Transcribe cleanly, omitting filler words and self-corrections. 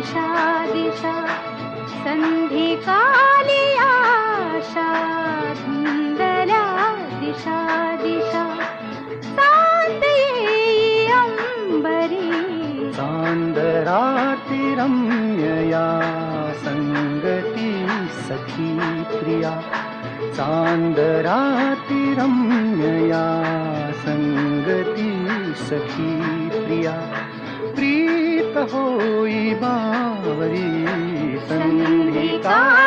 दिशा दिशा संधिकाली आशा धुंदल्या दिशा दिशा चांद येई अंबरी चांदराती रम्यया संगती सखी प्रिया चांदराती रम्यया संगती सखी प्रिया प्रीत होई बावरी संधिका